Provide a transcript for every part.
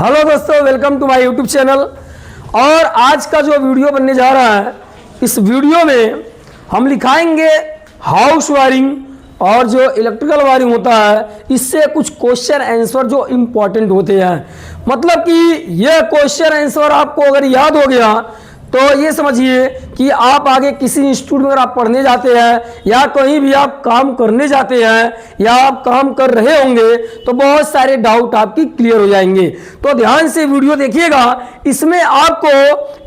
Hello दोस्तों, welcome to my YouTube channel. और आज का जो वीडियो बनने जा रहा है, इस वीडियो में हम लिखाएंगे हाउस वायरिंग और जो इलेक्ट्रिकल वायरिंग होता है, इससे कुछ क्वेश्चन आंसर जो इम्पोर्टेंट होते हैं। मतलब कि यह क्वेश्चन आंसर आपको अगर याद हो गया तो ये समझिए कि आप आगे किसी इंस्टीट्यूट में अगर आप पढ़ने जाते हैं या कहीं भी आप काम करने जाते हैं या आप काम कर रहे होंगे तो बहुत सारे डाउट आपकी क्लियर हो जाएंगे। तो ध्यान से वीडियो देखिएगा, इसमें आपको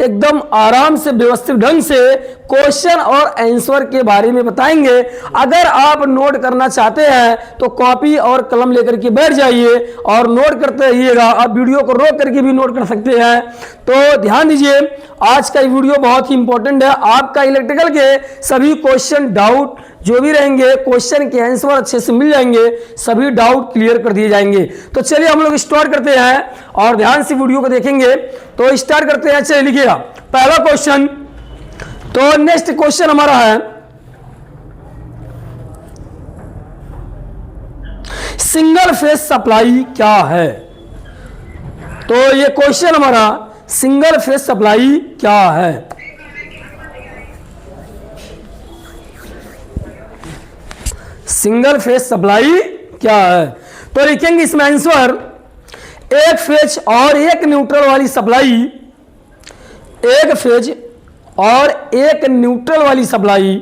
एकदम आराम से व्यवस्थित ढंग से क्वेश्चन और आंसर के बारे में बताएंगे। अगर आप नोट करना चाहते हैं तो कॉपी और कलम लेकर के बैठ जाइए और नोट करते रहिएगा। आप वीडियो को रोक करके भी नोट कर सकते हैं। तो ध्यान दीजिए, आज का वीडियो बहुत ही इंपॉर्टेंट है। आपका इलेक्ट्रिकल के सभी क्वेश्चन डाउट जो भी रहेंगे, क्वेश्चन के आंसर अच्छे से मिल जाएंगे, सभी डाउट क्लियर कर दिए जाएंगे। तो चलिए हम लोग स्टार्ट करते हैं और ध्यान से वीडियो को देखेंगे। तो स्टार्ट करते हैं, चलिए लिखिएगा पहला क्वेश्चन। तो नेक्स्ट क्वेश्चन हमारा है, सिंगल फेज सप्लाई क्या है। तो ये क्वेश्चन हमारा सिंगल फेज सप्लाई क्या है। सिंगल फेज सप्लाई क्या है। तो लिखेंगे इसमें आंसर, एक फेज और एक न्यूट्रल वाली सप्लाई, एक फेज और एक न्यूट्रल वाली सप्लाई,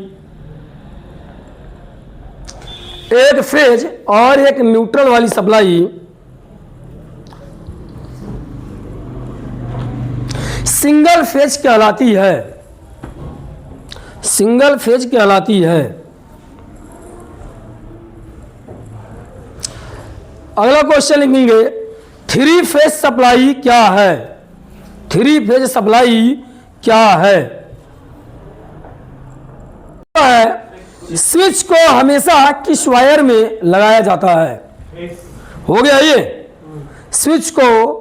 एक फेज और एक न्यूट्रल वाली सप्लाई सिंगल फेज कहलाती है। सिंगल फेज कहलाती है। अगला क्वेश्चन लिखेंगे, थ्री फेज सप्लाई क्या है। थ्री फेज सप्लाई क्या है। स्विच को हमेशा किस वायर में लगाया जाता है। हो गया ये, स्विच को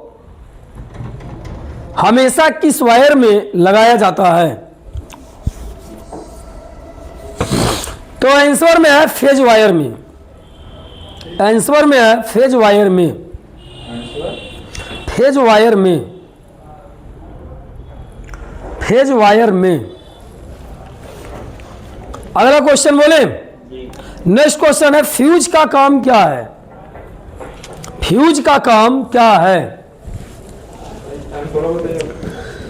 हमेशा किस वायर में लगाया जाता है। तो आंसर में है फेज वायर में। आंसर में है फेज वायर में। फेज वायर में। फेज वायर में। अगला क्वेश्चन बोले, नेक्स्ट क्वेश्चन है, फ्यूज का काम क्या है। फ्यूज का काम क्या है।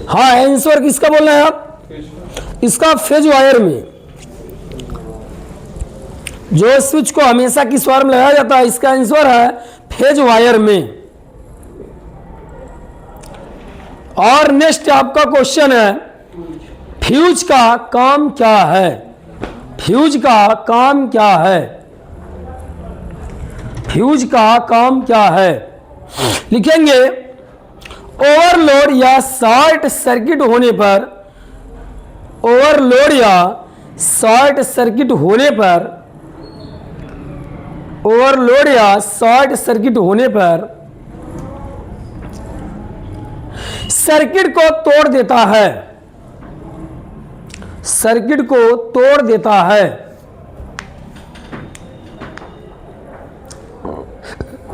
हाँ, आंसर किसका बोल रहे हैं आप, इसका फेज वायर में। जो स्विच को हमेशा किस वायर में लगाया जाता है, इसका आंसर है फेज वायर में। और नेक्स्ट आपका क्वेश्चन है, फ्यूज का काम क्या है। फ्यूज का काम क्या है। फ्यूज का काम क्या है। लिखेंगे, ओवरलोड या शॉर्ट सर्किट होने पर, ओवरलोड या शॉर्ट सर्किट होने पर, ओवरलोड या शॉर्ट सर्किट होने पर सर्किट को तोड़ देता है। सर्किट को तोड़ देता है।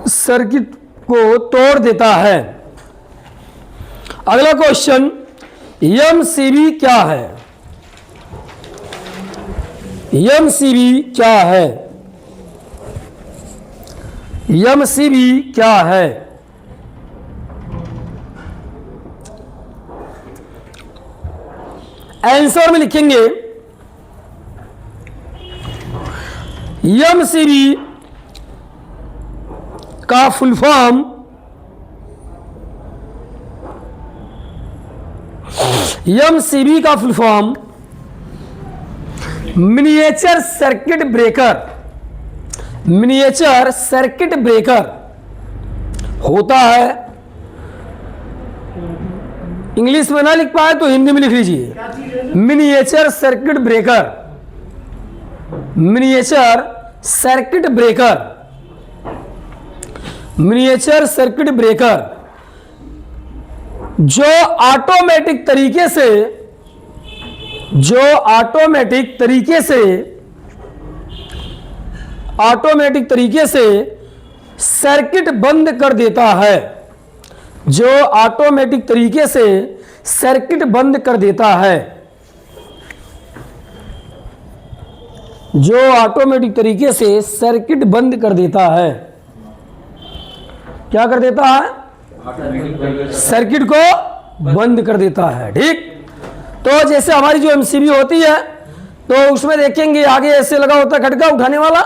सर्किट को तोड़ देता है। अगला क्वेश्चन, एमसीबी क्या है। एमसीबी क्या है। एमसीबी क्या है। आंसर में लिखेंगे, एमसीबी का फुल फॉर्म, एमसीबी का full form miniature circuit breaker. Miniature circuit breaker होता है। इंग्लिश में ना लिख पाए तो हिंदी में लिख लीजिए, miniature circuit breaker. Miniature circuit breaker. Miniature circuit breaker जो ऑटोमेटिक तरीके से, जो ऑटोमेटिक तरीके से, ऑटोमेटिक तरीके से सर्किट बंद कर देता है। जो ऑटोमेटिक तरीके से सर्किट बंद कर देता है, जो ऑटोमेटिक तरीके से सर्किट बंद कर देता है। क्या कर देता है? सर्किट को बंद कर देता है। ठीक, तो जैसे हमारी जो एमसीबी होती है तो उसमें देखेंगे आगे ऐसे लगा होता है खटका उठाने वाला।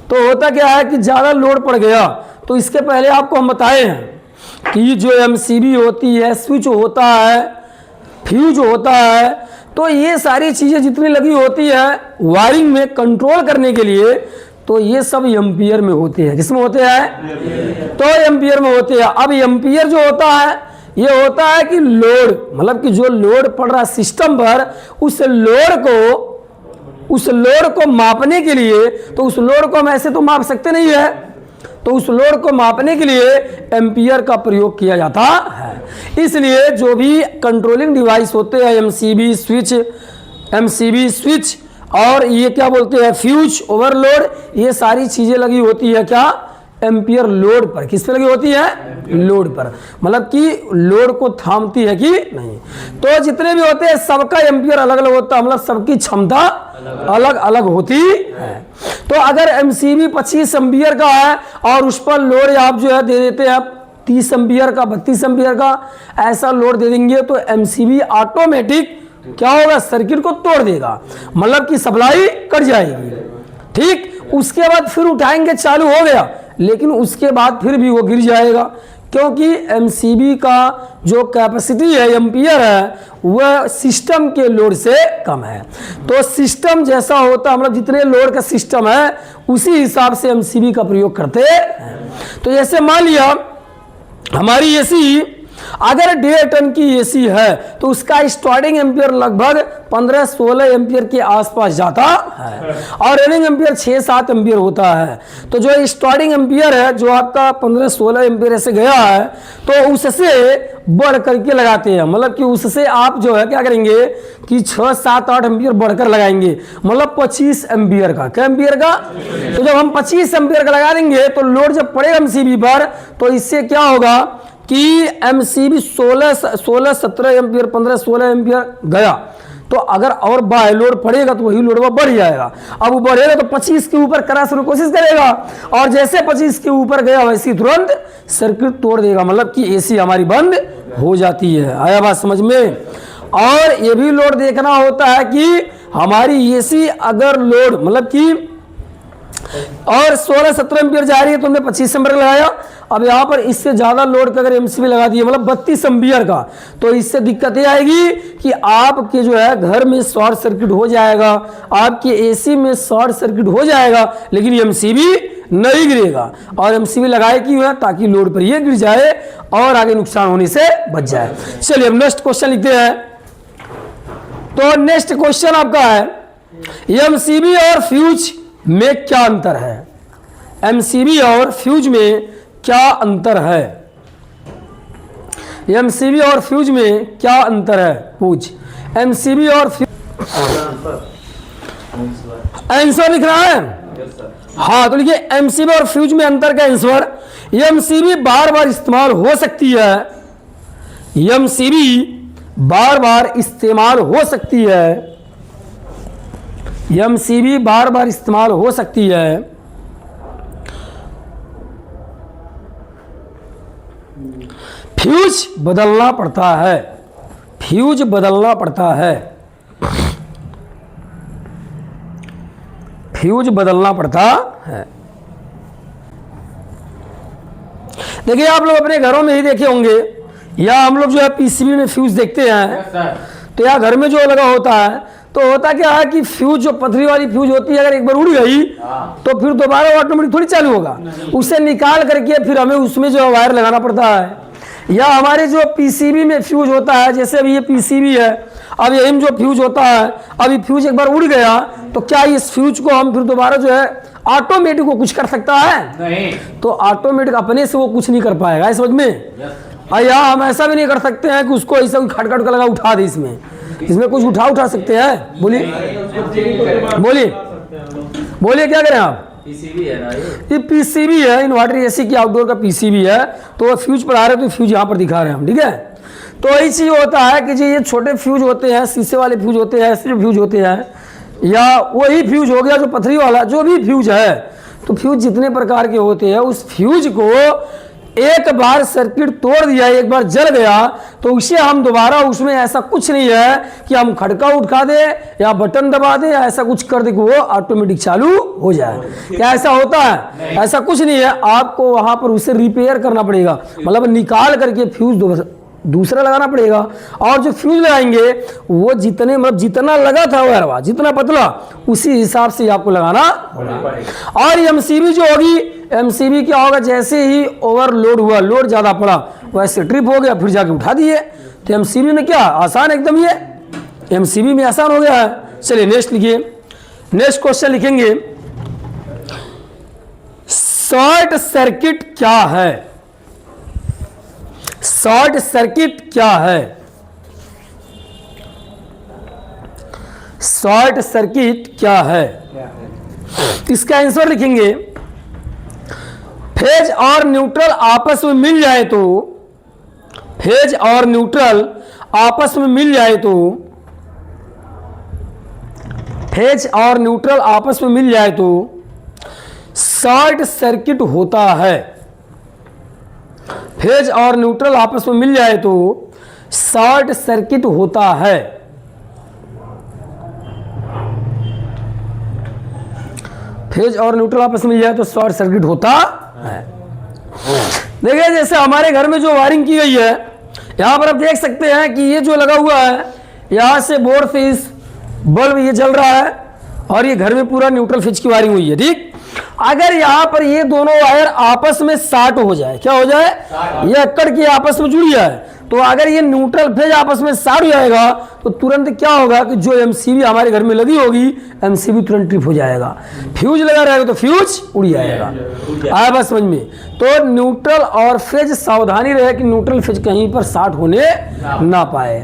तो होता क्या है कि ज़्यादा लोड पड़ गया तो इसके पहले आपको हम बताए हैं कि जो एमसीबी होती है, स्विच होता है, फ्यूज होता है, तो ये सारी चीज़ें जितनी लगी होती है वायरिंग में कंट्रोल करने के लिए, तो ये सब एम्पियर में होते हैं। किसमें होते हैं? तो एम्पियर में होते हैं। अब एम्पियर जो होता है ये होता है कि लोड, मतलब कि जो लोड पड़ रहा सिस्टम पर, उस लोड को मापने के लिए, तो उस लोड को हम ऐसे तो माप सकते नहीं है, तो उस लोड को मापने के लिए एम्पियर का प्रयोग किया जाता है। इसलिए जो भी कंट्रोलिंग डिवाइस होते हैं, एमसीबी स्विच और ये क्या बोलते हैं फ्यूज, ओवरलोड, ये सारी चीजें लगी होती है क्या? एम्पियर लोड पर। किस पे लगी होती है? लोड पर, मतलब कि लोड को थामती है कि नहीं। तो जितने भी होते हैं सबका एम्पियर अलग अलग होता है, मतलब सबकी क्षमता अलग अलग होती है। तो अगर एमसीबी 25 एम्पियर का है और उस पर लोड आप जो है दे देते हैं 30 एम्पियर का, 32 एम्पियर का, ऐसा लोड दे देंगे तो एमसीबी ऑटोमेटिक क्या होगा? सर्किट को तोड़ देगा, मतलब कि सप्लाई कट जाएगी। ठीक, उसके बाद फिर उठाएंगे, चालू हो गया, लेकिन उसके बाद फिर भी वो गिर जाएगा, क्योंकि एमसीबी का जो कैपेसिटी है, एम्पियर है, वह सिस्टम के लोड से कम है। तो सिस्टम जैसा होता, मतलब जितने लोड का सिस्टम है उसी हिसाब से एमसीबी का प्रयोग करते हैं। तो जैसे मान लिया हमारी एसी अगर 1.5 टन की एसी है तो उसका स्टार्टिंग एम्पियर लगभग 15-16 एम्पियर के आसपास जाता है और रनिंग एम्पियर 6-7 एम्पियर होता है। तो जो स्टार्टिंग एम्पियर है जो आपका 15-16 एम्पियर से गया है तो उससे बढ़ करके लगाते हैं, मतलब कि उससे आप जो है क्या करेंगे कि 6-7-8 एम्पियर बढ़कर लगाएंगे, मतलब 25 एम्पियर का। क्या एम्पियर का? तो जब हम 25 एम्पियर का लगा देंगे तो लोड जब पड़ेगा एमसीबी पर तो इससे क्या होगा कि एमसीबी 16-17 एम्पियर, 15-16 एम्पियर गया, तो अगर और बाय लोड पड़ेगा तो वही लोड बढ़ जाएगा। अब वो बढ़ेगा तो 25 के ऊपर कराने की कोशिश करेगा और जैसे 25 के ऊपर गया वैसे तुरंत सर्किट तोड़ देगा, मतलब कि एसी हमारी बंद हो जाती है। आया बात समझ में? और ये भी लोड देखना होता है कि हमारी एसी अगर लोड मतलब कि और 16-17 एम्पियर जा रही है तो हमने 25 एम्पियर लगाया। अब यहाँ पर इससे ज़्यादा लोड का अगर एमसीबी लगा दिए, मतलब 32 एम्पियर का, तो इससे दिक्कत ये आएगी कि आपके जो है घर में शॉर्ट सर्किट हो जाएगा, आपके एसी में शॉर्ट सर्किट हो जाएगा, लेकिन एमसीबी नहीं गिरेगा। और एमसीबी लगाए क्यों है? ताकि लोड पर ये गिर जाए और आगे नुकसान होने से बच जाए। चलिए अब नेक्स्ट क्वेश्चन लिखते हैं। तो नेक्स्ट क्वेश्चन आपका है एमसीबी और फ्यूज में क्या अंतर है? एमसीबी और फ्यूज में क्या अंतर है? एमसीबी और फ्यूज में क्या अंतर है? पूछ। एमसीबी और फ्यूज आंसर लिख रहा है? हाँ, तो लिखिए एमसीबी और फ्यूज में अंतर का आंसर, एमसीबी बार बार इस्तेमाल हो सकती है, एमसीबी बार बार इस्तेमाल हो सकती है, एमसीबी बार बार इस्तेमाल हो सकती है, फ्यूज बदलना पड़ता है, फ्यूज बदलना पड़ता है, फ्यूज बदलना पड़ता है। देखिए आप लोग अपने घरों में ही देखे होंगे या हम लोग जो है पीसीबी में फ्यूज देखते हैं, तो यहाँ घर में जो लगा होता है तो होता क्या है कि फ्यूज जो पथरी वाली फ्यूज होती है अगर एक बार उड़ गई तो फिर दोबारा ऑटोमेटिक थोड़ी चालू होगा, उसे निकाल करके फिर हमें उसमें जो वायर लगाना पड़ता है। या हमारे जो पीसीबी में फ्यूज होता है, जैसे अभी ये पीसीबी है, अब यही में जो फ्यूज होता है, अभी फ्यूज एक बार उड़ गया तो क्या इस फ्यूज को हम फिर दोबारा जो है ऑटोमेटिक को कुछ कर सकता है? नहीं। तो ऑटोमेटिक अपने से वो कुछ नहीं कर पाएगा, समझ में? और या हम ऐसा भी नहीं कर सकते हैं कि उसको ऐसा खटखट का लगा उठा दे, इसमें कुछ उठा सकते हैं? बोलिए बोलिए बोलिए क्या करें आप? पीसीबी है ना ये पीसीबी है, इन्वर्टर एसी की आउटडोर का पीसीबी है। तो फ्यूज पढ़ा रहे तो फ्यूज यहाँ पर दिखा रहे हैं हम, ठीक है। तो वही चीज़ होता है कि जी ये छोटे फ्यूज होते हैं, शीशे वाले फ्यूज होते हैं, ऐसे फ्यूज होते हैं, या वही फ्यूज हो गया जो पथरी वाला जो भी फ्यूज है। तो फ्यूज जितने प्रकार के होते हैं, उस फ्यूज को एक बार सर्किट तोड़ दिया, एक बार जल गया, तो उसे हम दोबारा, उसमें ऐसा कुछ नहीं है कि हम खड़का उठा दे या बटन दबा दे या ऐसा कुछ कर दे कि वो ऑटोमेटिक चालू हो जाए। क्या ऐसा होता है? ऐसा कुछ नहीं है। आपको वहां पर उसे रिपेयर करना पड़ेगा, मतलब निकाल करके फ्यूज दूसरा लगाना पड़ेगा। और जो फ्यूज लगाएंगे वो जितने, मतलब जितना लगा था वायर जितना पतला, उसी हिसाब से आपको लगाना पड़ेगा। और एमसीबी जो होगी, एमसीबी क्या होगा, जैसे ही ओवरलोड हुआ, लोड ज़्यादा पड़ा, वैसे ट्रिप हो गया, फिर जाके उठा दिए। तो एमसीबी में क्या आसान एकदम, ये एमसीबी में आसान हो गया है। चलिए नेक्स्ट लिखिए। नेक्स्ट क्वेश्चन लिखेंगे, शॉर्ट सर्किट क्या है? शॉर्ट सर्किट क्या है? शॉर्ट सर्किट क्या है? इसका आंसर लिखेंगे, फेज और न्यूट्रल आपस में मिल जाए तो, फेज और न्यूट्रल आपस में मिल जाए तो, फेज और न्यूट्रल आपस में मिल जाए तो शॉर्ट सर्किट होता है। फेज और न्यूट्रल आपस में मिल जाए तो शॉर्ट सर्किट होता है। फेज और न्यूट्रल आपस में मिल जाए तो शॉर्ट सर्किट होता है। देखिए जैसे हमारे घर में जो वायरिंग की गई है, यहां पर आप देख सकते हैं कि ये जो लगा हुआ है, यहां से बोर्ड से इस बल्ब ये जल रहा है, और ये घर में पूरा न्यूट्रल फेज की वायरिंग हुई है, ठीक। अगर यहां पर ये दोनों वायर आपस में शॉर्ट हो जाए, क्या हो जाए, ये अक्कड़ की आपस में जुड़ जाए, तो अगर ये न्यूट्रल फेज आपस में शॉर्ट हो जाएगा तो तुरंत क्या होगा कि जो एमसीबी हमारे घर में लगी होगी, एमसीबी तुरंत ट्रिप हो जाएगा। फ्यूज लगा रहेगा तो फ्यूज उड़ जाएगा। आया बात समझ में? तो न्यूट्रल और फेज, सावधानी रहे कि न्यूट्रल फेज कहीं पर शॉर्ट होने ना पाए।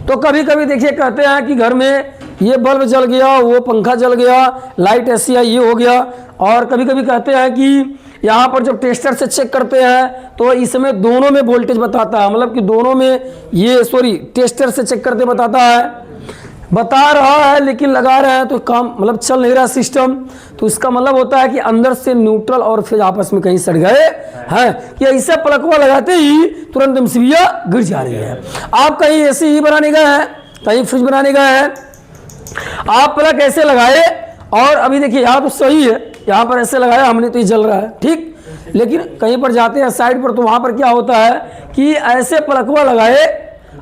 तो कभी कभी देखिए कहते हैं कि घर में ये बल्ब जल गया, वो पंखा जल गया, लाइट ऐसी है, ये हो गया। और कभी कभी कहते हैं कि यहाँ पर जब टेस्टर से चेक करते हैं तो इसमें दोनों में वोल्टेज बताता है, मतलब कि दोनों में ये, सॉरी, टेस्टर से चेक करते बताता है, बता रहा है लेकिन लगा रहे हैं तो काम, मतलब चल नहीं रहा सिस्टम। तो इसका मतलब होता है कि अंदर से न्यूट्रल और फेज आपस में कहीं सड़ गए हैं, कि ऐसे पलकवा लगाते ही तुरंत एमसीबी गिर जा रही है। आप कहीं एसी ही बनाने गए हैं, कहीं फ्रिज बनाने गए हैं, आप प्लग ऐसे लगाए और अभी देखिए यहाँ तो सही है, यहाँ पर ऐसे लगाया हमने तो ये जल रहा है, ठीक। लेकिन कहीं पर जाते हैं साइड पर तो वहाँ पर क्या होता है कि ऐसे पलकवा लगाए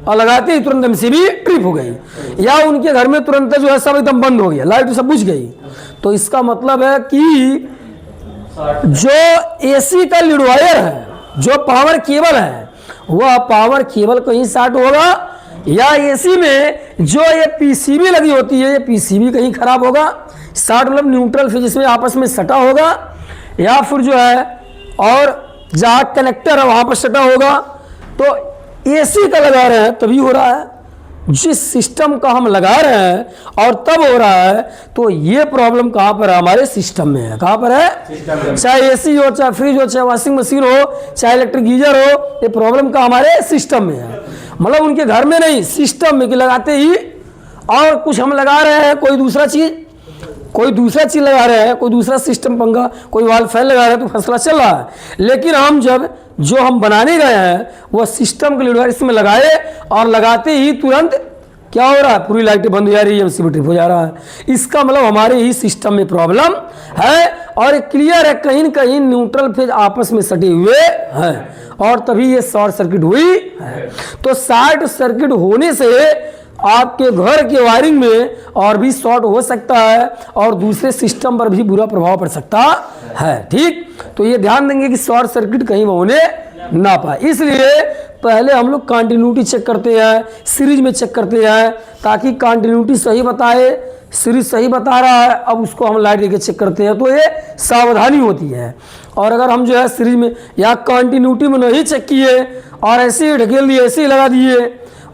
और लगाते ही तुरंत एमसीबी ट्रिप हो गई, या उनके घर में तुरंत जो है सब एकदम बंद हो गया, लाइट सब बुझ गई। तो इसका मतलब है कि जो एसी का लीड वायर है, जो पावर केबल है, वह पावर केबल कहीं शॉर्ट होगा, या एसी में जो ये पीसीबी लगी होती है, ये पीसीबी कहीं खराब होगा, शॉर्ट मतलब न्यूट्रल फेज इसमें आपस में सटा होगा, या फिर जो है और जहाँ कनेक्टर है वहाँ पर सटा होगा। तो एसी का लगा रहे हैं तभी हो रहा है, जिस सिस्टम का हम लगा रहे हैं और तब हो रहा है। तो ये प्रॉब्लम कहाँ पर है, हमारे सिस्टम में है। कहाँ पर है? चाहे एसी हो, चाहे फ्रिज हो, चाहे वॉशिंग मशीन हो, चाहे इलेक्ट्रिक गीजर हो, ये प्रॉब्लम का हमारे सिस्टम में है। मतलब उनके घर में नहीं, सिस्टम में, कि लगाते ही और कुछ हम लगा रहे हैं, कोई दूसरा चीज लगा रहे हैं, कोई दूसरा सिस्टम, पंखा, कोई वाल फैन लगा रहे हैं, तो फैसला चल रहा है। लेकिन हम जब जो हम बनाने गए हैं वह सिस्टम के लीड वायर इसमें लगाए और लगाते ही तुरंत क्या हो रहा है, पूरी लाइटें बंद हो जा रही है, एमसीबी ट्रिप हो जा रहा है। इसका मतलब हमारे ही सिस्टम में प्रॉब्लम है, और क्लियर है कहीं न कहीं न्यूट्रल फेज आपस में सटे हुए हैं, और तभी ये शॉर्ट सर्किट हुई है। तो शॉर्ट सर्किट होने से आपके घर के वायरिंग में और भी शॉर्ट हो सकता है, और दूसरे सिस्टम पर भी बुरा प्रभाव पड़ सकता है, ठीक। तो ये ध्यान देंगे कि शॉर्ट सर्किट कहीं होने ना पाए, इसलिए पहले हम लोग कंटिन्यूटी चेक करते हैं, सीरीज में चेक करते हैं, ताकि कंटिन्यूटी सही बताए, सीरीज सही बता रहा है, अब उसको हम लाइट लेके चेक करते हैं, तो ये सावधानी होती है। और अगर हम जो है सीरीज में या कंटिन्यूटी में नहीं चेक किए और ऐसे ही ढकेल दिए, ऐसे ही लगा दिए,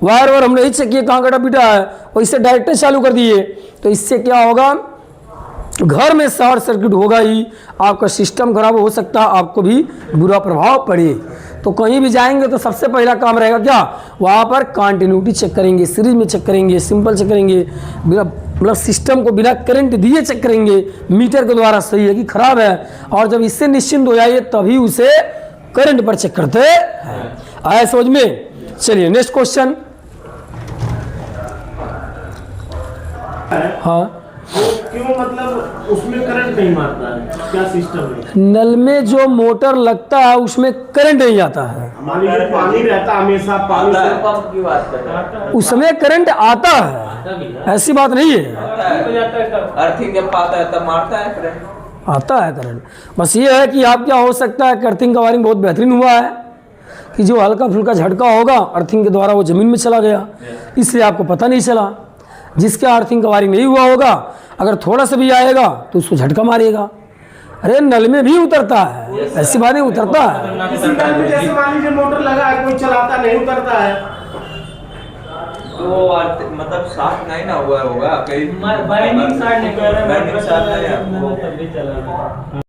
वायर हम नहीं चेक किए कहाँ कटा पीटा है, और इससे डायरेक्टर चालू कर दिए, तो इससे क्या होगा, घर में शॉर्ट सर्किट होगा ही, आपका सिस्टम खराब हो सकता है, आपको भी बुरा प्रभाव पड़े। तो कहीं भी जाएंगे तो सबसे पहला काम रहेगा क्या, वहाँ पर कंटिन्यूटी चेक करेंगे, सीरीज में चेक करेंगे, सिंपल चेक करेंगे, बिना मतलब सिस्टम को बिना करंट दिए चेक करेंगे मीटर के द्वारा सही है कि खराब है। और जब इससे निश्चिंत हो जाइए तभी उसे करंट पर चेक करते हैं। आया समझ में? चलिए नेक्स्ट क्वेश्चन। हाँ, तो क्यों मतलब उसमें करंट नहीं मारता है, क्या सिस्टम है? नल में जो मोटर लगता है उसमें करंट नहीं आता है। मान लीजिए पानी रहता हमेशा, पानी से पंप की बात कर रहे हैं। उसमें करंट आता है, ऐसी बात नहीं है। अर्थिंग जब पाता है तब मारता है करंट। आता है करंट। बस ये है कि आप क्या हो सकता है, अर्थिंग का वायरिंग बहुत बेहतरीन हुआ है कि जो हल्का फुल्का झटका होगा अर्थिंग के द्वारा वो ज़मीन में चला गया, इसलिए आपको पता नहीं चला। जिसका अर्थिंग का वायरिंग नहीं हुआ होगा अगर थोड़ा सा भी आएगा तो उसको झटका मारेगा। अरे नल में भी उतरता है, ऐसी बात नहीं, उतरता है। किसी नल में जैसे मान लीजिए मोटर लगा है, कोई चलाता नहीं, उतरता है। तो मतलब साफ नहीं ना हुआ होगा कहीं, बाइंडिंग साइड नहीं कर रहा है, बाइंडिंग साइड नहीं है।